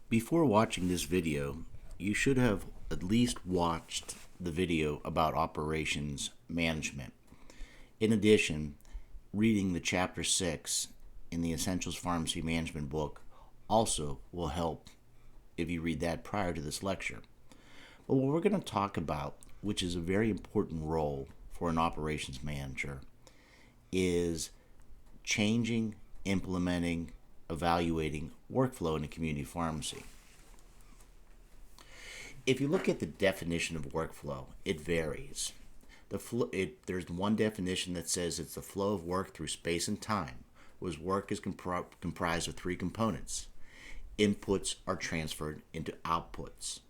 Before watching this video, you should have at least watched the video about operations management. In addition, reading the chapter 6 in the Essentials Pharmacy Management book also will help if you read that prior to this lecture. But what we're going to talk about, which is a very important role for an operations manager, is changing, implementing, evaluating workflow in a community pharmacy. If you look at the definition of workflow, it varies. There's one definition that says it's the flow of work through space and time, whose work is comprised of three components. Inputs are transferred into outputs,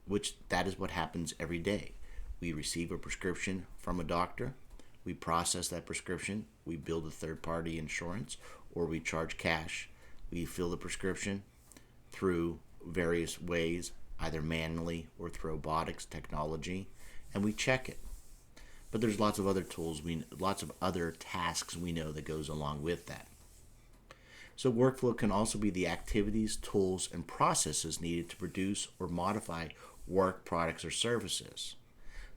which that is what happens every day. We receive a prescription from a doctor, we process that prescription, we bill the third-party insurance, or we charge cash. We fill the prescription through various ways, either manually or through robotics technology, and we check it. But there's lots of other tools, lots of other tasks we know that goes along with that. So workflow can also be the activities, tools, and processes needed to produce or modify work, products, or services.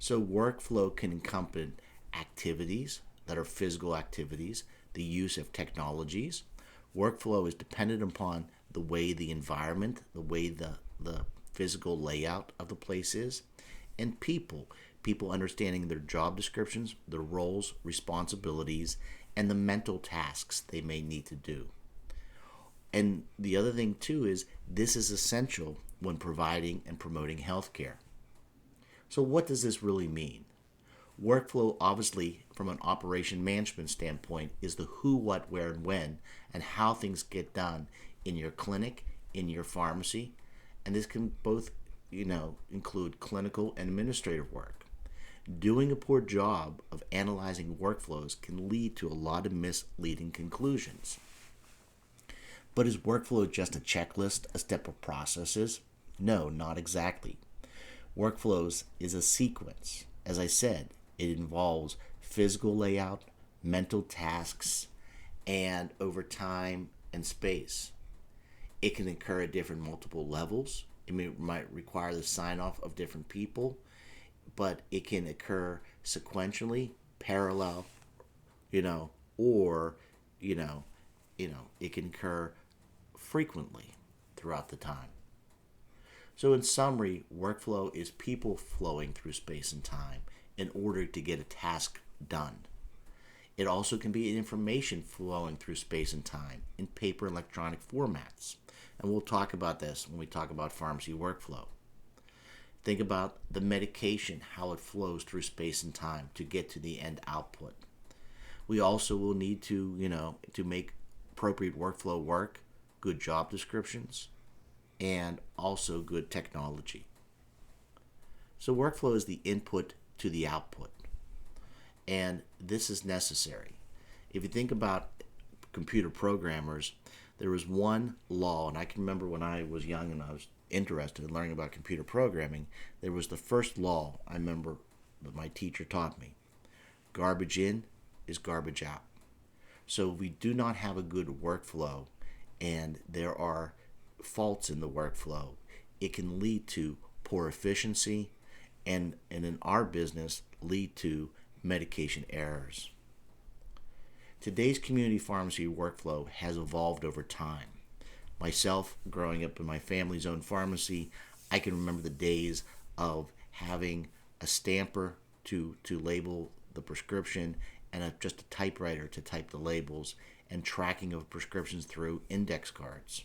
So workflow can encompass activities that are physical activities, the use of technologies. Workflow is dependent upon the way the environment, the way the physical layout of the place is, and people understanding their job descriptions, their roles, responsibilities, and the mental tasks they may need to do. And the other thing too is this is essential when providing and promoting healthcare. So what does this really mean? Workflow, obviously, from an operation management standpoint, is the who, what, where, and when, and how things get done in your clinic, in your pharmacy, and this can both, include clinical and administrative work. Doing a poor job of analyzing workflows can lead to a lot of misleading conclusions. But is workflow just a checklist, a step of processes? No, not exactly. Workflows is a sequence. As I said, it involves physical layout, mental tasks, and over time and space. It can occur at different multiple levels. It might require the sign-off of different people, but it can occur sequentially, parallel, or, it can occur frequently throughout the time. So in summary, workflow is people flowing through space and time in order to get a task done. It also can be information flowing through space and time in paper and electronic formats. And we'll talk about this when we talk about pharmacy workflow. Think about the medication, how it flows through space and time to get to the end output. We also will need to, to make appropriate workflow work, good job descriptions, and also good technology. So workflow is the input to the output, and this is necessary. If you think about computer programmers, there was one law, and I can remember when I was young and I was interested in learning about computer programming, there was the first law I remember that my teacher taught me. Garbage in is garbage out. So if we do not have a good workflow and there are faults in the workflow, it can lead to poor efficiency and in our business lead to medication errors. Today's community pharmacy workflow has evolved over time. Myself, growing up in my family's own pharmacy, I can remember the days of having a stamper to label the prescription and just a typewriter to type the labels and tracking of prescriptions through index cards.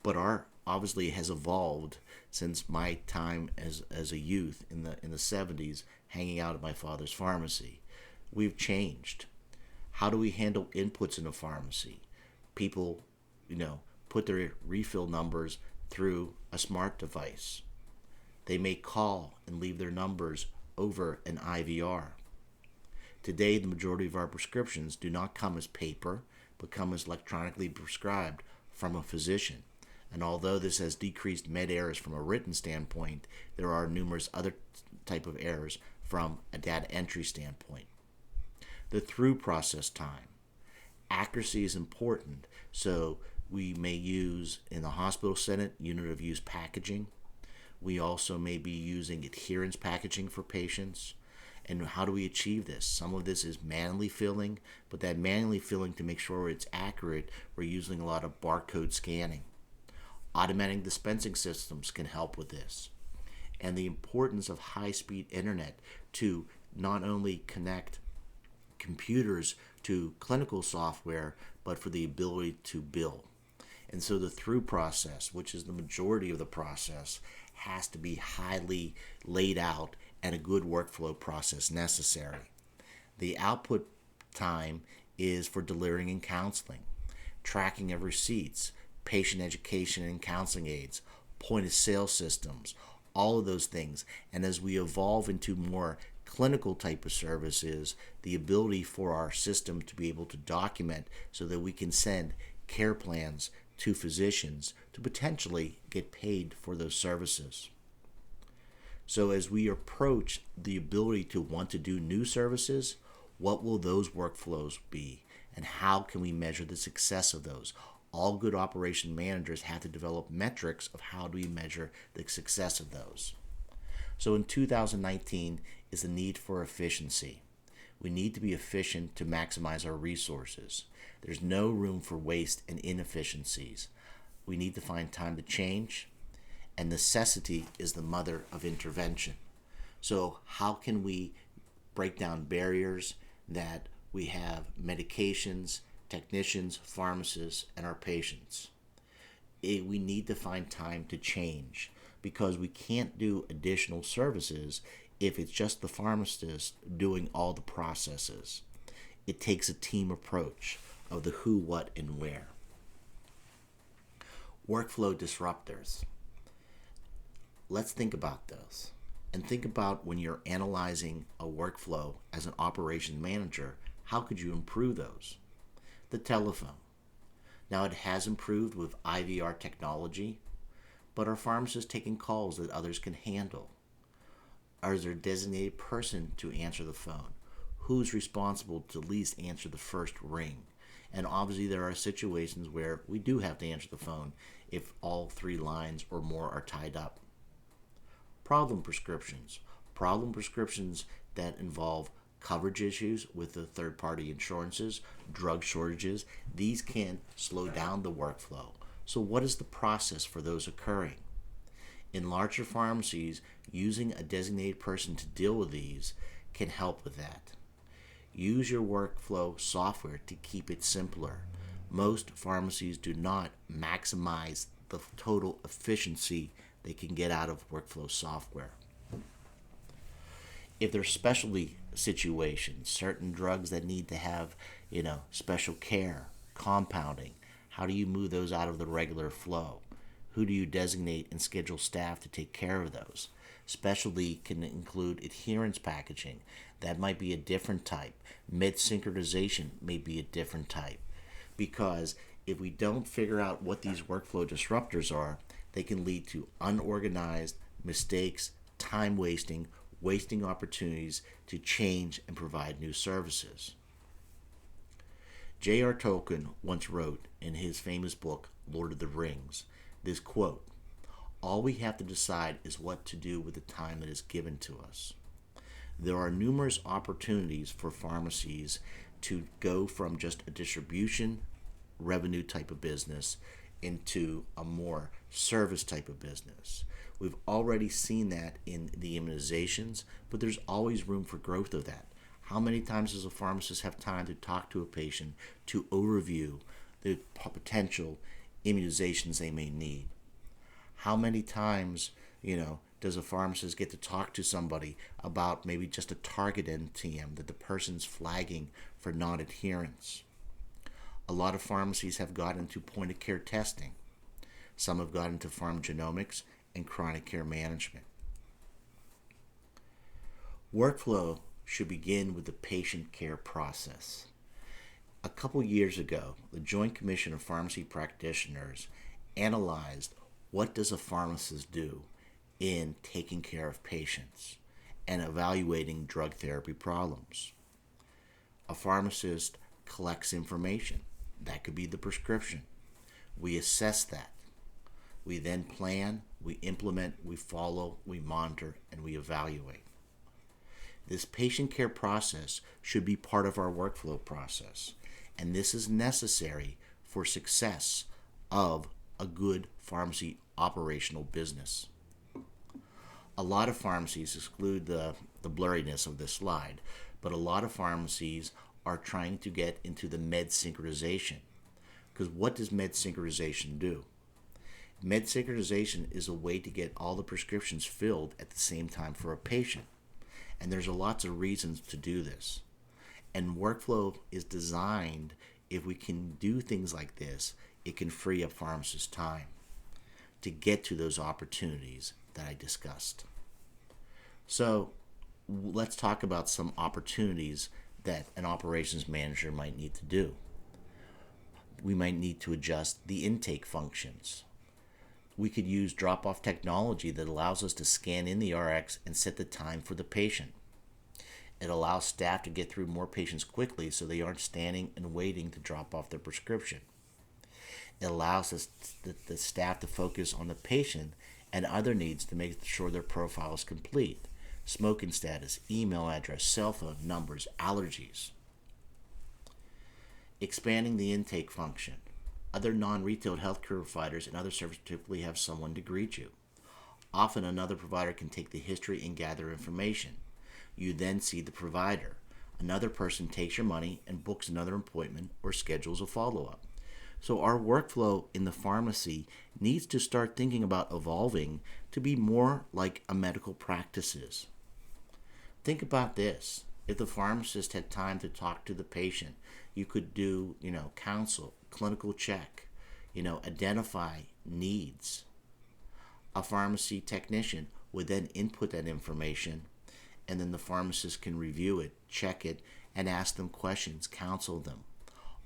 But our obviously has evolved since my time as a youth in the 70s, hanging out at my father's pharmacy. We've changed. How do we handle inputs in a pharmacy? People, put their refill numbers through a smart device. They may call and leave their numbers over an IVR. Today, the majority of our prescriptions do not come as paper, but come as electronically prescribed from a physician. And although this has decreased med errors from a written standpoint, there are numerous other type of errors from a data entry standpoint. The through process time. Accuracy is important, so We may use in the hospital setting unit of use packaging. We also may be using adherence packaging for patients. And how do we achieve this? Some of this is manually filling, but that manually filling, to make sure it's accurate, we're using a lot of barcode scanning. Automatic dispensing systems can help with this. And the importance of high-speed internet to not only connect computers to clinical software, but for the ability to bill. And so the through process, which is the majority of the process, has to be highly laid out and a good workflow process necessary. The output time is for delivering and counseling, tracking of receipts, patient education and counseling aids, point of sale systems, all of those things. And as we evolve into more clinical type of services, the ability for our system to be able to document so that we can send care plans to physicians to potentially get paid for those services. So as we approach the ability to want to do new services, what will those workflows be, and how can we measure the success of those? All good operation managers have to develop metrics of how do we measure the success of those. So in 2019 is the need for efficiency. We need to be efficient to maximize our resources. There's no room for waste and inefficiencies. We need to find time to change, and necessity is the mother of intervention. So how can we break down barriers that we have medications, technicians, pharmacists, and our patients? We need to find time to change, because we can't do additional services if it's just the pharmacist doing all the processes. It takes a team approach of the who, what, and where. Workflow disruptors. Let's think about those. And think about when you're analyzing a workflow as an operations manager, how could you improve those? The telephone. Now it has improved with IVR technology, but are pharmacists taking calls that others can handle? Is there a designated person to answer the phone? Who's responsible to at least answer the first ring? And obviously there are situations where we do have to answer the phone if all 3 lines or more are tied up. Problem prescriptions. Problem prescriptions that involve coverage issues with the third-party insurances, drug shortages. These can slow down the workflow. So what is the process for those occurring? In larger pharmacies, using a designated person to deal with these can help with that. Use your workflow software to keep it simpler. Most pharmacies do not maximize the total efficiency they can get out of workflow software. If there's specialty situations, certain drugs that need to have, special care, compounding, how do you move those out of the regular flow? Who do you designate and schedule staff to take care of those? Specialty can include adherence packaging. That might be a different type. Med synchronization may be a different type. Because if we don't figure out what these workflow disruptors are, they can lead to unorganized mistakes, time wasting opportunities to change and provide new services. J.R. Tolkien once wrote in his famous book, Lord of the Rings, this quote, "All we have to decide is what to do with the time that is given to us." There are numerous opportunities for pharmacies to go from just a distribution revenue type of business into a more service type of business. We've already seen that in the immunizations, but there's always room for growth of that. How many times does a pharmacist have time to talk to a patient to overview the potential immunizations they may need? How many times, does a pharmacist get to talk to somebody about maybe just a target NTM that the person's flagging for non-adherence? A lot of pharmacies have gotten into point-of-care testing. Some have gotten into pharmacogenomics and chronic care management. Workflow should begin with the patient care process. A couple years ago, the Joint Commission of Pharmacy Practitioners analyzed what does a pharmacist do in taking care of patients and evaluating drug therapy problems. A pharmacist collects information. That could be the prescription. We assess that. We then plan, we implement, we follow, we monitor, and we evaluate. This patient care process should be part of our workflow process, and this is necessary for success of a good pharmacy operational business. A lot of pharmacies exclude the blurriness of this slide, but a lot of pharmacies are trying to get into the med synchronization. Because what does med synchronization do? Med synchronization is a way to get all the prescriptions filled at the same time for a patient. And there's lots of reasons to do this. And workflow is designed, if we can do things like this, it can free up pharmacists' time to get to those opportunities that I discussed. So let's talk about some opportunities that an operations manager might need to do. We might need to adjust the intake functions. We could use drop-off technology that allows us to scan in the RX and set the time for the patient. It allows staff to get through more patients quickly so they aren't standing and waiting to drop off their prescription. It allows us the staff to focus on the patient and other needs to make sure their profile is complete. Smoking status, email address, cell phone numbers, allergies. Expanding the intake function. Other non-retail healthcare providers and other services typically have someone to greet you. Often another provider can take the history and gather information. You then see the provider. Another person takes your money and books another appointment or schedules a follow-up. So our workflow in the pharmacy needs to start thinking about evolving to be more like a medical practice is. Think about this. If the pharmacist had time to talk to the patient, you could do, counsel, clinical check, identify needs. A pharmacy technician would then input that information, and then the pharmacist can review it, check it, and ask them questions, counsel them.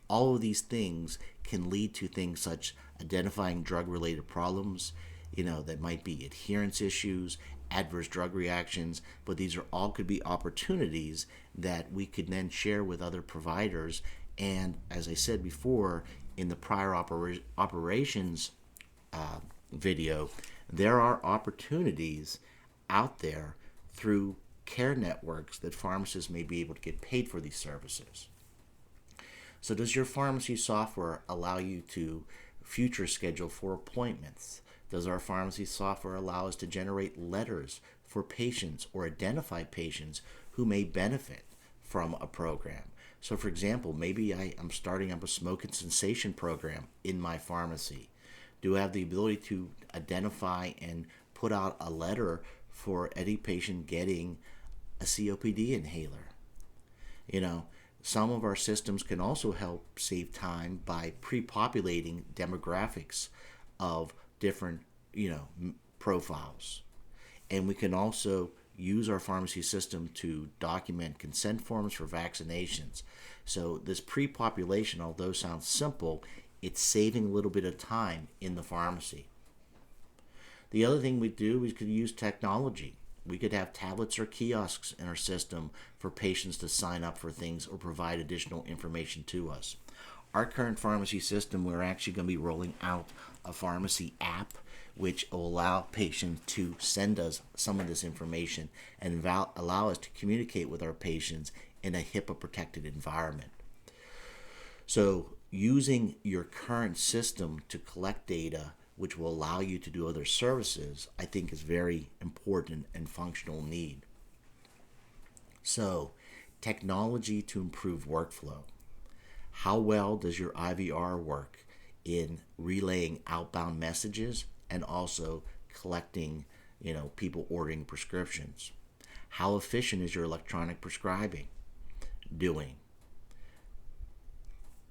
All of these things can lead to things such identifying drug-related problems, that might be adherence issues, adverse drug reactions, but these are all could be opportunities that we could then share with other providers. And as I said before in the prior operations video, there are opportunities out there through care networks that pharmacists may be able to get paid for these services. So does your pharmacy software allow you to future schedule for appointments? Does our pharmacy software allow us to generate letters for patients or identify patients who may benefit from a program? So for example, maybe I'm starting up a smoke and cessation program in my pharmacy. Do I have the ability to identify and put out a letter for any patient getting a COPD inhaler? Some of our systems can also help save time by pre-populating demographics of different, profiles. And we can also use our pharmacy system to document consent forms for vaccinations. So this pre-population, although sounds simple, it's saving a little bit of time in the pharmacy. The other thing we do is we could use technology. We could have tablets or kiosks in our system for patients to sign up for things or provide additional information to us. Our current pharmacy system, we're actually going to be rolling out a pharmacy app which will allow patients to send us some of this information and allow us to communicate with our patients in a HIPAA-protected environment. So using your current system to collect data which will allow you to do other services, I think is very important and functional need. So, technology to improve workflow. How well does your IVR work in relaying outbound messages and also collecting, people ordering prescriptions? How efficient is your electronic prescribing doing?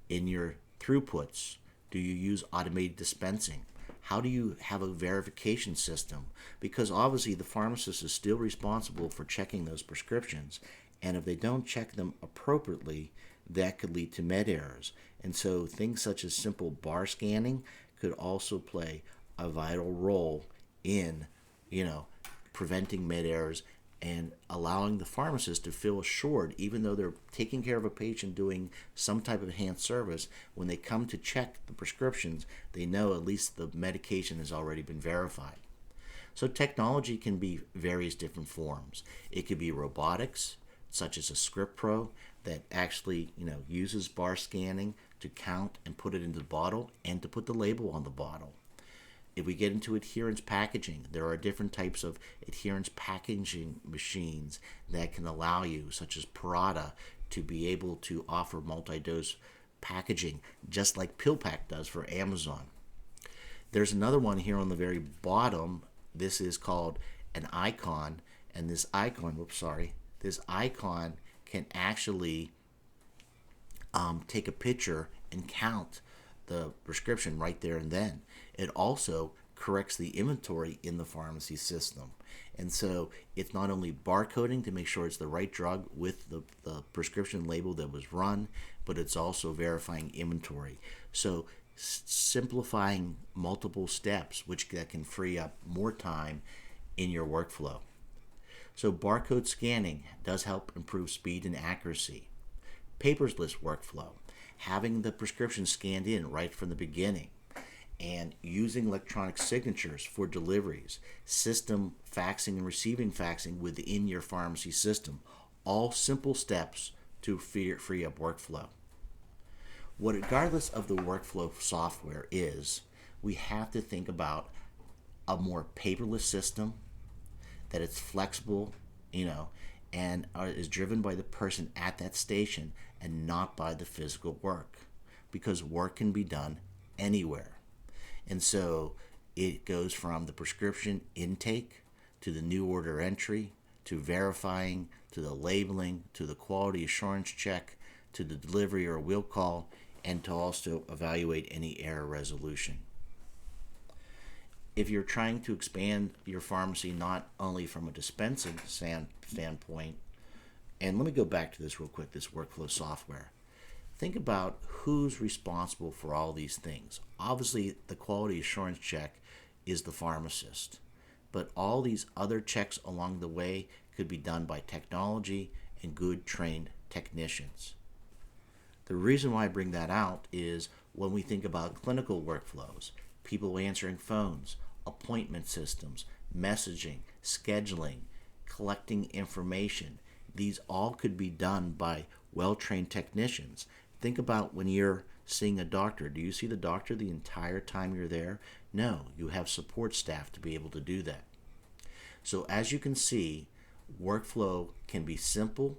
In your throughputs, do you use automated dispensing? How do you have a verification system? Because obviously the pharmacist is still responsible for checking those prescriptions, and if they don't check them appropriately, that could lead to med errors. And so things such as simple bar scanning could also play a vital role in, preventing med errors and allowing the pharmacist to feel assured, even though they're taking care of a patient doing some type of enhanced service, when they come to check the prescriptions, they know at least the medication has already been verified. So technology can be various different forms. It could be robotics, such as a Script Pro that actually uses bar scanning to count and put it into the bottle and to put the label on the bottle. If we get into adherence packaging, there are different types of adherence packaging machines that can allow you, such as Parata, to be able to offer multi-dose packaging, just like PillPack does for Amazon. There's another one here on the very bottom. This is called an icon, and this icon can actually take a picture and count the prescription right there and then. It also corrects the inventory in the pharmacy system. And so it's not only barcoding to make sure it's the right drug with the prescription label that was run, but it's also verifying inventory. So simplifying multiple steps, that can free up more time in your workflow. So barcode scanning does help improve speed and accuracy. Paperless workflow, having the prescription scanned in right from the beginning, and using electronic signatures for deliveries, system faxing and receiving faxing within your pharmacy system. All simple steps to free up workflow. Regardless of the workflow software is, we have to think about a more paperless system, that it's flexible, and is driven by the person at that station and not by the physical work, because work can be done anywhere. And so it goes from the prescription intake to the new order entry, to verifying, to the labeling, to the quality assurance check, to the delivery or will call, and to also evaluate any error resolution. If you're trying to expand your pharmacy not only from a dispensing standpoint, and let me go back to this real quick, this workflow software. Think about who's responsible for all these things. Obviously, the quality assurance check is the pharmacist, but all these other checks along the way could be done by technology and good trained technicians. The reason why I bring that out is when we think about clinical workflows, people answering phones, appointment systems, messaging, scheduling, collecting information, these all could be done by well-trained technicians. Think about when you're seeing a doctor. Do you see the doctor the entire time you're there? No, you have support staff to be able to do that. So as you can see, workflow can be simple,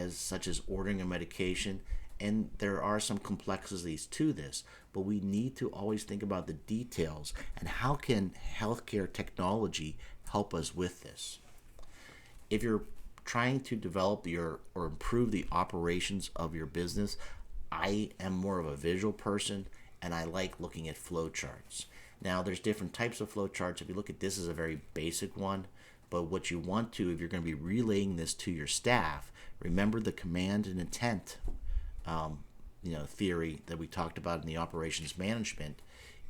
such as ordering a medication, and there are some complexities to this, but we need to always think about the details and how can healthcare technology help us with this. If you're trying to develop or improve the operations of your business, I am more of a visual person, and I like looking at flow charts. Now, there's different types of flow charts. If you look at this as a very basic one, but what you want to, if you're going to be relaying this to your staff, remember the command and intent theory that we talked about in the operations management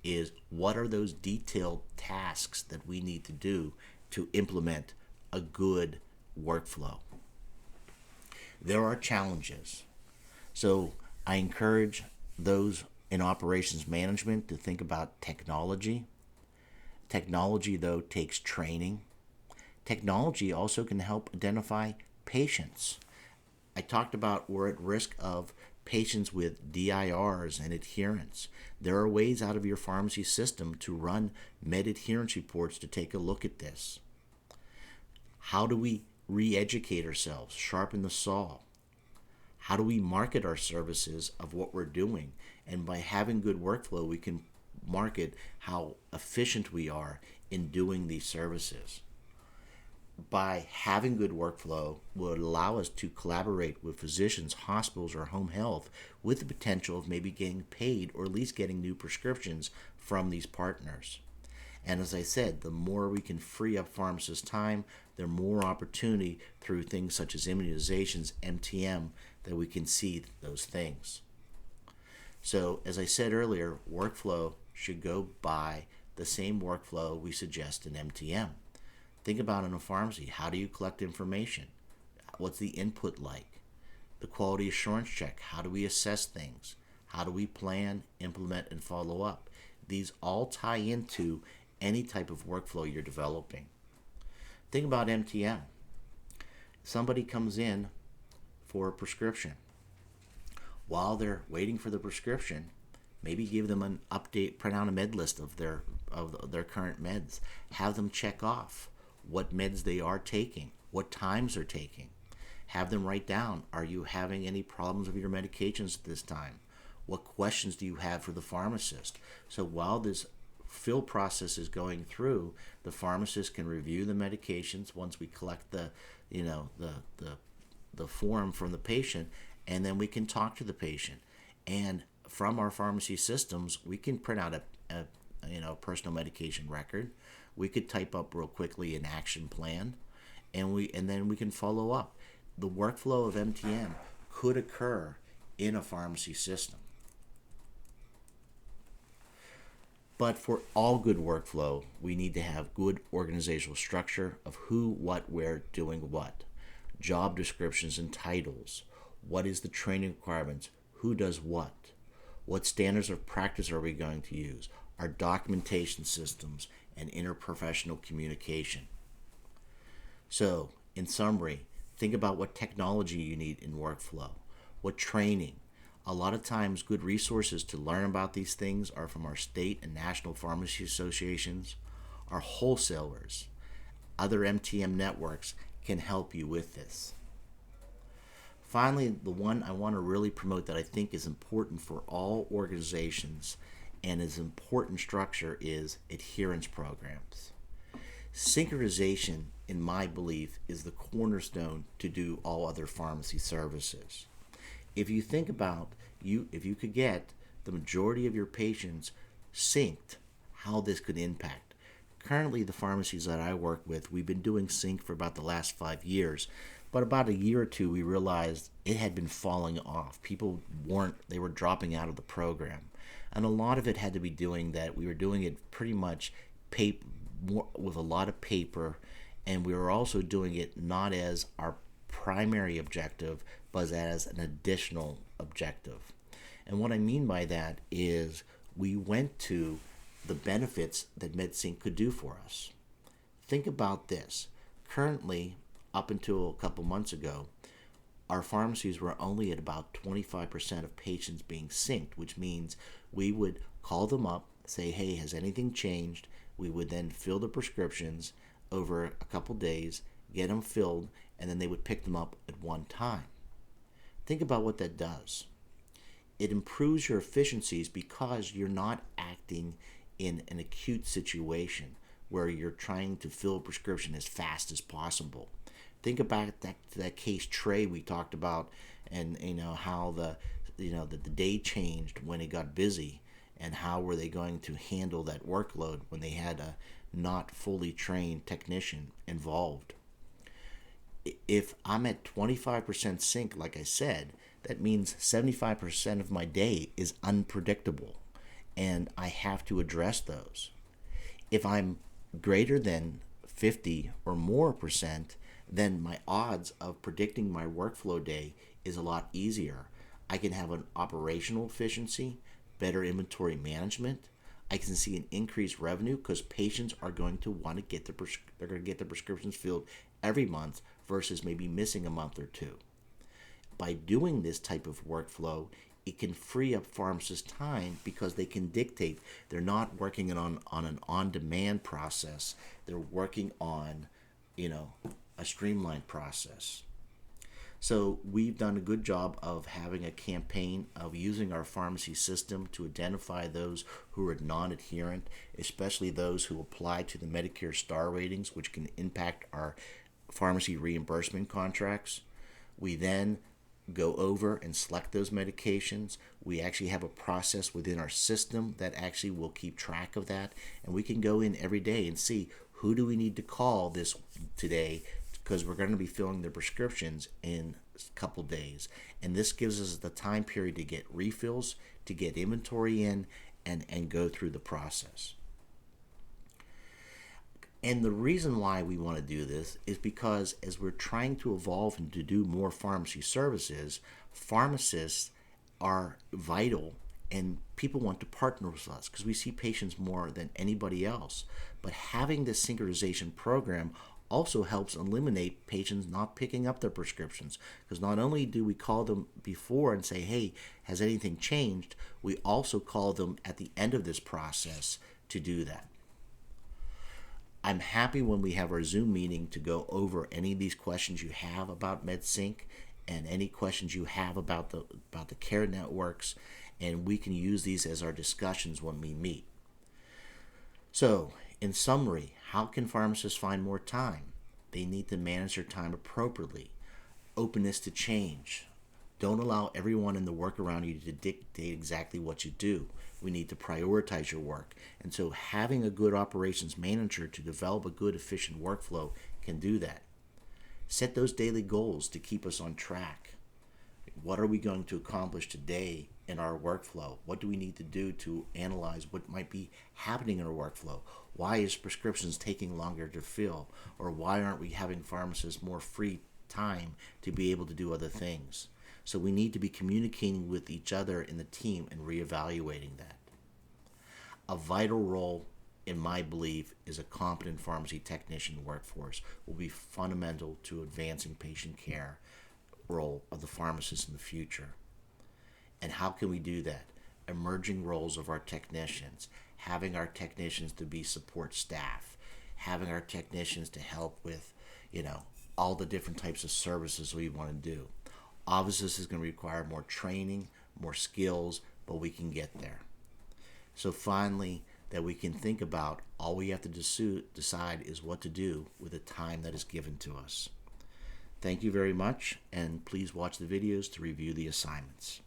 is what are those detailed tasks that we need to do to implement a good workflow. There are challenges. So I encourage those in operations management to think about technology. Technology, though, takes training. Technology also can help identify patients. I talked about we're at risk of patients with DIRs and adherence. There are ways out of your pharmacy system to run med adherence reports to take a look at this. How do we re-educate ourselves, sharpen the saw? How do we market our services of what we're doing? And by having good workflow, we can market how efficient we are in doing these services. By having good workflow would allow us to collaborate with physicians, hospitals, or home health with the potential of maybe getting paid or at least getting new prescriptions from these partners. And as I said, the more we can free up pharmacists' time, the more opportunity through things such as immunizations, MTM, that we can see those things. So as I said earlier, workflow should go by the same workflow we suggest in MTM. Think about in a pharmacy, how do you collect information? What's the input like? The quality assurance check, how do we assess things? How do we plan, implement, and follow up? These all tie into any type of workflow you're developing. Think about MTM. Somebody comes in for a prescription. While they're waiting for the prescription, maybe give them an update, print out a med list of their current meds. Have them check off what meds they are taking, what times they're taking. Have them write down, are you having any problems with your medications at this time? What questions do you have for the pharmacist? So while this fill process is going through, the pharmacist can review the medications once we collect the form from the patient, and then we can talk to the patient. And from our pharmacy systems, we can print out a personal medication record. We could type up real quickly an action plan, and then we can follow up. The workflow of MTM could occur in a pharmacy system. But for all good workflow, we need to have good organizational structure of who, what, where, doing what. Job descriptions and titles. What is the training requirements? Who does what? What standards of practice are we going to use? Our documentation systems and interprofessional communication. So, in summary, think about what technology you need in workflow, what training. A lot of times, good resources to learn about these things are from our state and national pharmacy associations, our wholesalers. Other MTM networks can help you with this. Finally, the one I want to really promote that I think is important for all organizations and is important structure is adherence programs. Synchronization, in my belief, is the cornerstone to do all other pharmacy services. If you think about if you could get the majority of your patients synced, how this could impact. Currently, the pharmacies that I work with, we've been doing sync for about the last 5 years, but about a year or two, we realized it had been falling off. People they were dropping out of the program. And a lot of it had to be doing that. We were doing it pretty much with a lot of paper, and we were also doing it not as our primary objective, but as an additional objective. And what I mean by that is we went to the benefits that MedSync could do for us. Think about this. Currently, up until a couple months ago, our pharmacies were only at about 25% of patients being synced, which means we would call them up, say, hey, has anything changed? We would then fill the prescriptions over a couple days, get them filled, and then they would pick them up at one time. Think about what that does. It improves your efficiencies because you're not acting in an acute situation where you're trying to fill a prescription as fast as possible. Think about that case Trey we talked about, and how the day changed when it got busy, and how were they going to handle that workload when they had a not fully trained technician involved. If I'm at 25% sync, like I said, that means 75% of my day is unpredictable, and I have to address those. If I'm greater than 50 or more percent, then my odds of predicting my workflow day is a lot easier. I can have an operational efficiency, better inventory management. I can see an increased revenue because patients are going to want to get they're going to get their prescriptions filled every month versus maybe missing a month or two. By doing this type of workflow, it can free up pharmacists' time because they can dictate. They're not working on an on-demand process. They're working on, a streamlined process. So we've done a good job of having a campaign of using our pharmacy system to identify those who are non-adherent, especially those who apply to the Medicare star ratings, which can impact our pharmacy reimbursement contracts. We then go over and select those medications. We actually have a process within our system that actually will keep track of that, and we can go in every day and see who do we need to call this today, because we're going to be filling the prescriptions in a couple days. And this gives us the time period to get refills, to get inventory in, and go through the process. And the reason why we want to do this is because as we're trying to evolve and to do more pharmacy services, pharmacists are vital and people want to partner with us because we see patients more than anybody else. But having this synchronization program also helps eliminate patients not picking up their prescriptions, because not only do we call them before and say, hey, has anything changed, we also call them at the end of this process to do that. I'm happy when we have our Zoom meeting to go over any of these questions you have about MedSync and any questions you have about the care networks, and we can use these as our discussions when we meet. So, in summary, how can pharmacists find more time? They need to manage their time appropriately. Openness to change. Don't allow everyone in the work around you to dictate exactly what you do. We need to prioritize your work. And so having a good operations manager to develop a good, efficient workflow can do that. Set those daily goals to keep us on track. What are we going to accomplish today in our workflow? What do we need to do to analyze what might be happening in our workflow? Why is prescriptions taking longer to fill? Or why aren't we having pharmacists more free time to be able to do other things? So we need to be communicating with each other in the team and reevaluating that. A vital role, in my belief, is a competent pharmacy technician workforce will be fundamental to advancing patient care role of the pharmacist in the future. And how can we do that? Emerging roles of our technicians, having our technicians to be support staff, having our technicians to help with, all the different types of services we want to do. Obviously, this is going to require more training, more skills, but we can get there. So finally, that we can think about all we have to decide is what to do with the time that is given to us. Thank you very much, and please watch the videos to review the assignments.